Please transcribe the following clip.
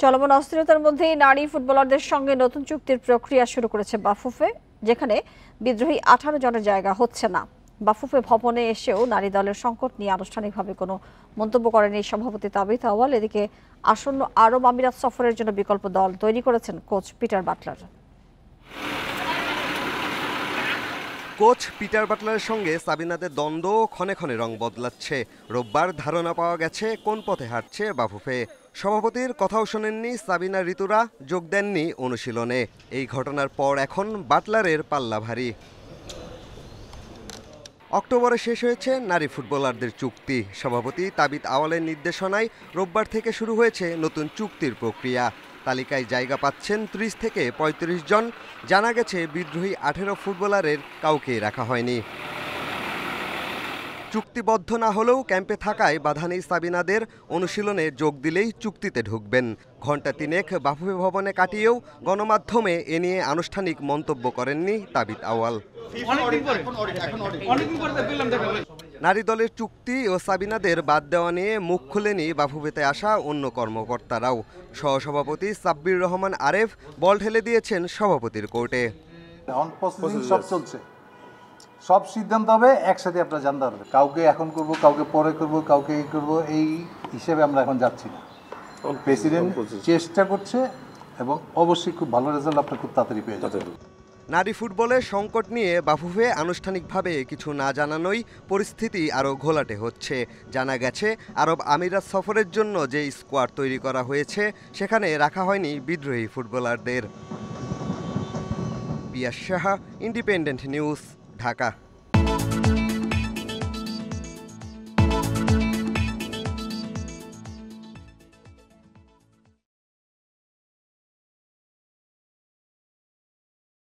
চলমান অস্থিরতার মধ্যেই নারী ফুটবলারদের সঙ্গে নতুন চুক্তির প্রক্রিয়া শুরু করেছে বাফুফে, যেখানে বিদ্রোহী 18 জনের জায়গা হচ্ছে না। বাফুফে ভবনে এসেও নারী দলের সংকট নিয়ে আনুষ্ঠানিকভাবে কোনো মন্তব্য করেনি সভাপতি তাবিথ আউয়াল। এদিকে আসন্ন আরব আমিরাত সফরের জন্য বিকল্প দল তৈরি করেছেন coach Peter Butler. Coach Peter বাটলারের সঙ্গে সাবিনাদের দ্বন্দ্ব ক্ষণে ক্ষণে রং বদলাচ্ছে। রোববার ধারণা পাওয়া গেছে কোন পথে হাঁটছে বাফুফে। সভাপতির কথাও শোনেননি সাবিনা ঋতুরা, যোগ দেননি অনুশীলনে। এই ঘটনার পর এখন বাটলারের পাল্লা ভারী। অক্টোবরে শেষ হয়েছে নারী ফুটবলারদের চুক্তি। সভাপতি তাবিথ আওয়ালের নির্দেশনায় রোববার থেকে শুরু হয়েছে নতুন চুক্তির প্রক্রিয়া। তালিকায় জায়গা পাচ্ছেন 30 থেকে 35 জন। জানা গেছে বিদ্রোহী 18 ফুটবলারের কাউকেই রাখা হয়নি। চুক্তিবদ্ধ না হলেও ক্যাম্পে থাকায় বাধা নেই সাবিনাদের। অনুশীলনে যোগ দিলেই চুক্তিতে ঢুকবেন। ঘণ্টা তিনেক বাফুফে ভবনে কাটিয়েও গণমাধ্যমে এ নিয়ে আনুষ্ঠানিক মন্তব্য করেননি তাবিথ আওয়াল। নারী দলের চুক্তি ও সাবিনাদের বাদ দেওয়া নিয়ে মুখ খুলেনি বাফুফেতে আসা অন্য কর্মকর্তারাও। সহসভাপতি সাব্বির রহমান আরেফ বল ঢেলে দিয়েছেন সভাপতির কোর্টে। সব চলছে, সব সিদ্ধান্ত হবে একসাথে। আপনারা জানতে পারবেন, কাউকে এখন করব, কাউকে পরে করব, কাউকে এই করব, এই হিসেবে আমরা এখন যাচ্ছি না। প্রেসিডেন্ট চেষ্টা করছে এবং অবশ্যই খুব ভালো রেজাল্ট আপনার খুব তাড়াতাড়ি পেয়ে যাবেন। নারী ফুটবলের সংকট নিয়ে বাফুফে আনুষ্ঠানিকভাবে কিছু না জানানোই পরিস্থিতি আরও ঘোলাটে হচ্ছে। জানা গেছে আরব আমিরাত সফরের জন্য যে স্কোয়াড তৈরি করা হয়েছে সেখানে রাখা হয়নি বিদ্রোহী ফুটবলারদের। পিয়াস সাহা, ইন্ডিপেন্ডেন্ট নিউজ, ঢাকা।